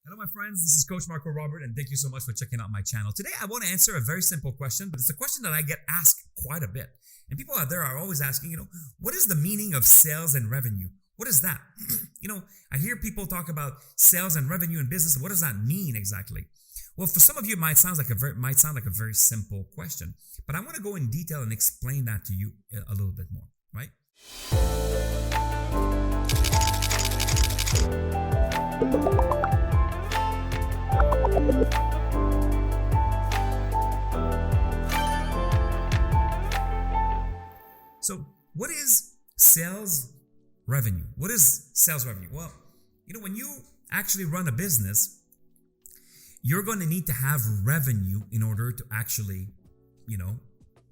Hello, my friends. This is Coach Marco Robert, and thank you so much for checking out my channel. Today, I want to answer a very simple question, but it's a question that I get asked quite a bit. And people out there are always asking, what is the meaning of sales and revenue? What is that? I hear people talk about sales and revenue in business. What does that mean exactly? Well, for some of you, it might sound like a very simple question, but I want to go in detail and explain that to you a little bit more, right? So, what is sales revenue? What is sales revenue? Well, when you actually run a business, you're going to need to have revenue in order to actually,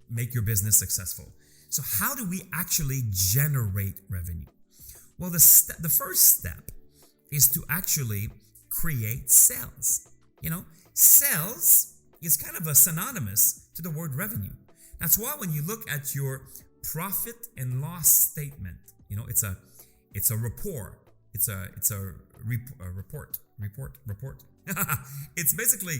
make your business successful. So, how do we actually generate revenue? Well, the first step is to actually create sales. Sales is kind of a synonymous to the word revenue. That's why when you look at your profit and loss statement, it's a report. It's a report. It's basically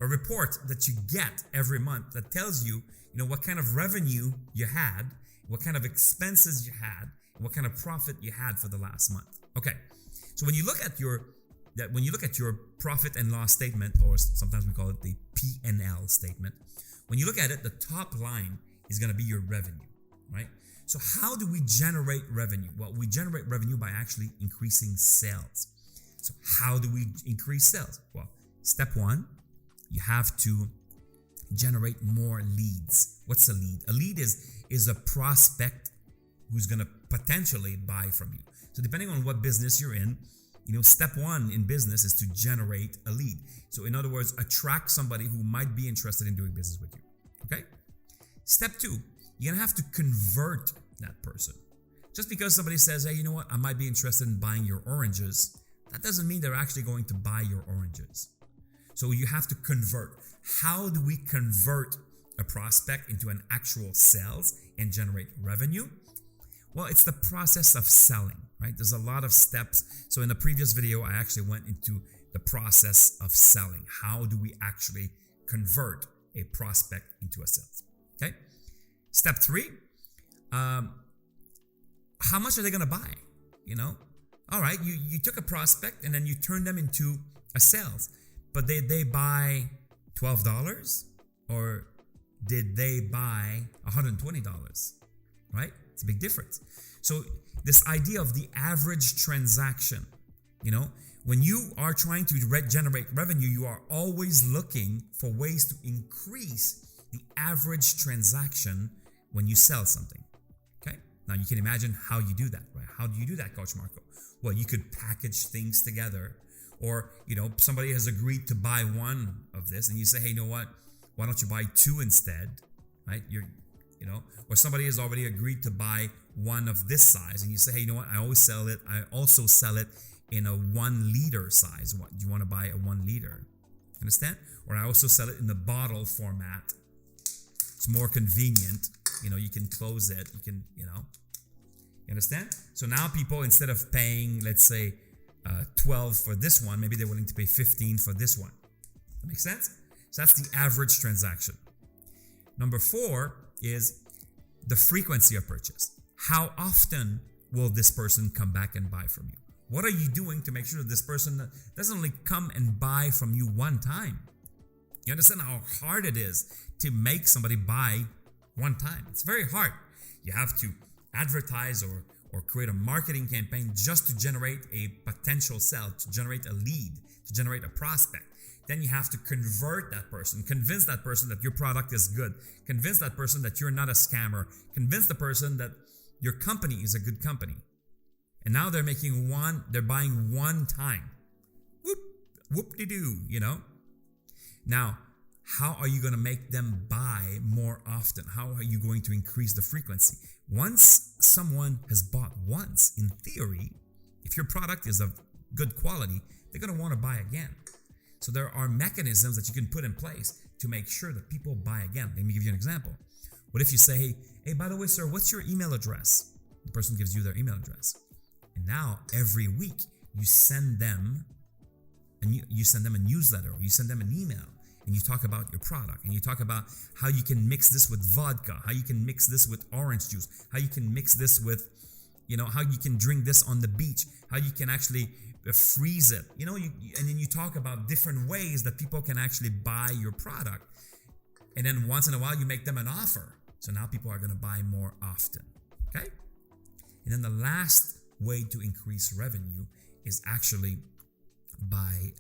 a report that you get every month that tells you, what kind of revenue you had, what kind of expenses you had, and what kind of profit you had for the last month. Okay, so when you look at your profit and loss statement, or sometimes we call it the P&L statement, when you look at it, the top line is going to be your revenue, right? So how do we generate revenue? Well, we generate revenue by actually increasing sales. So how do we increase sales? Well, step one, you have to generate more leads. What's a lead? A lead is a prospect who's going to potentially buy from you. So depending on what business you're in, step one in business is to generate a lead. So in other words, attract somebody who might be interested in doing business with you. Okay? Step two, you're gonna have to convert that person. Just because somebody says, hey, I might be interested in buying your oranges, that doesn't mean they're actually going to buy your oranges. So you have to convert. How do we convert a prospect into an actual sales and generate revenue? Well, it's the process of selling, right? There's a lot of steps. So in the previous video, I actually went into the process of selling. How do we actually convert a prospect into a sales? Okay. Step three, how much are they going to buy? All right, you took a prospect and then you turned them into a sales, but they buy $12 or did they buy $120, right? It's a big difference. So this idea of the average transaction, when you are trying to generate revenue, you are always looking for ways to increase the average transaction when you sell something. Okay? Now you can imagine how you do that, right? How do you do that, Coach Marco? Well, you could package things together, or somebody has agreed to buy one of this, and you say, hey, why don't you buy two instead, right? Or somebody has already agreed to buy one of this size, and you say, hey, I also sell it in a 1 liter size. What do you want to buy a 1 liter? Understand? Or I also sell it in the bottle format. It's more convenient. You can close it. You understand? So now people, instead of paying, let's say, 12 for this one, maybe they're willing to pay 15 for this one. That makes sense? So that's the average transaction. Number 4 is the frequency of purchase. How often will this person come back and buy from you? What are you doing to make sure that this person doesn't only come and buy from you one time? You understand how hard it is to make somebody buy one time? It's very hard. You have to advertise or create a marketing campaign just to generate a potential sale, to generate a lead, to generate a prospect. Then you have to convert that person, convince that person that your product is good, convince that person that you're not a scammer, convince the person that your company is a good company. And now they're buying one time. Whoop-de-doo, Now, how are you going to make them buy more often? How are you going to increase the frequency? Once someone has bought once, in theory, if your product is of good quality, they're going to want to buy again. So there are mechanisms that you can put in place to make sure that people buy again. Let me give you an example. What if you say, hey, by the way, sir, what's your email address? The person gives you their email address. And now every week you send them and you send them a newsletter, or you send them an email, and you talk about your product, and you talk about how you can mix this with vodka, how you can mix this with orange juice, how you can mix this with, how you can drink this on the beach, how you can actually freeze it, and then you talk about different ways that people can actually buy your product. And then once in a while, you make them an offer. So now people are going to buy more often. Okay? And then the last way to increase revenue is actually by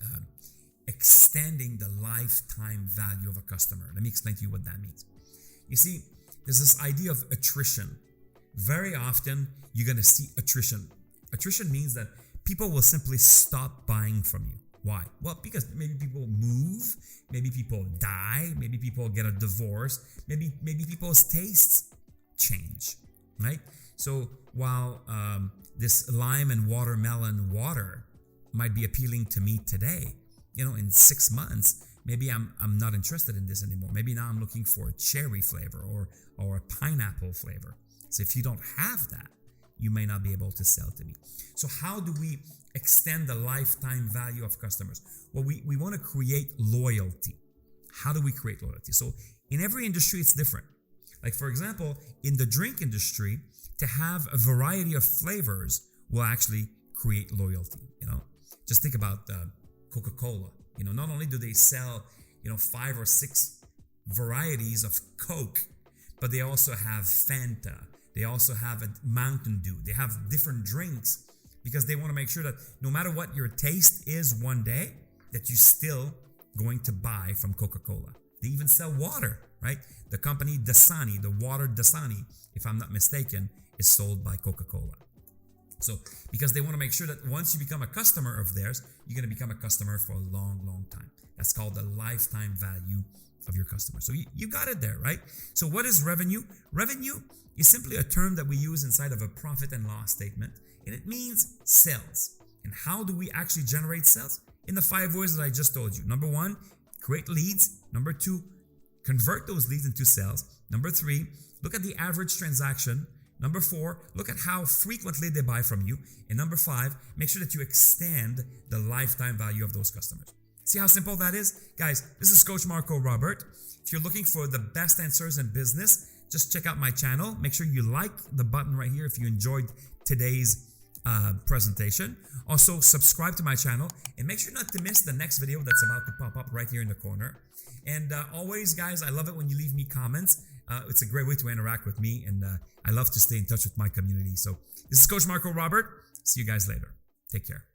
extending the lifetime value of a customer. Let me explain to you what that means. You see, there's this idea of attrition. Very often, you're going to see attrition. Attrition means that people will simply stop buying from you. Why? Well, because maybe people move, maybe people die, maybe people get a divorce, maybe people's tastes change, right? So while this lime and watermelon water might be appealing to me today, in 6 months, maybe I'm not interested in this anymore. Maybe now I'm looking for a cherry flavor or a pineapple flavor. So if you don't have that, you may not be able to sell to me. So how do we extend the lifetime value of customers? Well, we want to create loyalty. How do we create loyalty? So in every industry, it's different. Like, for example, in the drink industry, to have a variety of flavors will actually create loyalty. Just think about Coca-Cola. Not only do they sell, 5 or 6 varieties of Coke, but they also have Fanta. They also have a Mountain Dew. They have different drinks because they want to make sure that no matter what your taste is one day, that you're still going to buy from Coca-Cola. They even sell water, right? The company Dasani, the water Dasani, if I'm not mistaken, is sold by Coca-Cola. So, because they want to make sure that once you become a customer of theirs, you're going to become a customer for a long, long time. That's called the lifetime value of your customer. So you got it there, right? So what is revenue? Revenue is simply a term that we use inside of a profit and loss statement, and it means sales. And how do we actually generate sales? In the 5 ways that I just told you. Number 1, create leads. Number 2, convert those leads into sales. Number 3, look at the average transaction. Number 4, look at how frequently they buy from you. And number 5, make sure that you extend the lifetime value of those customers. See how simple that is? Guys, this is Coach Marco Robert. If you're looking for the best answers in business, just check out my channel. Make sure you like the button right here if you enjoyed today's presentation. Also, subscribe to my channel and make sure not to miss the next video that's about to pop up right here in the corner. And always, guys, I love it when you leave me comments. It's a great way to interact with me, and I love to stay in touch with my community. So this is Coach Marco Robert. See you guys later. Take care.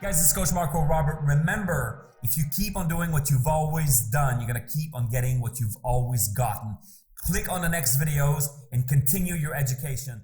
Guys, this is Coach Marco Robert. Remember, if you keep on doing what you've always done, you're going to keep on getting what you've always gotten. Click on the next videos and continue your education.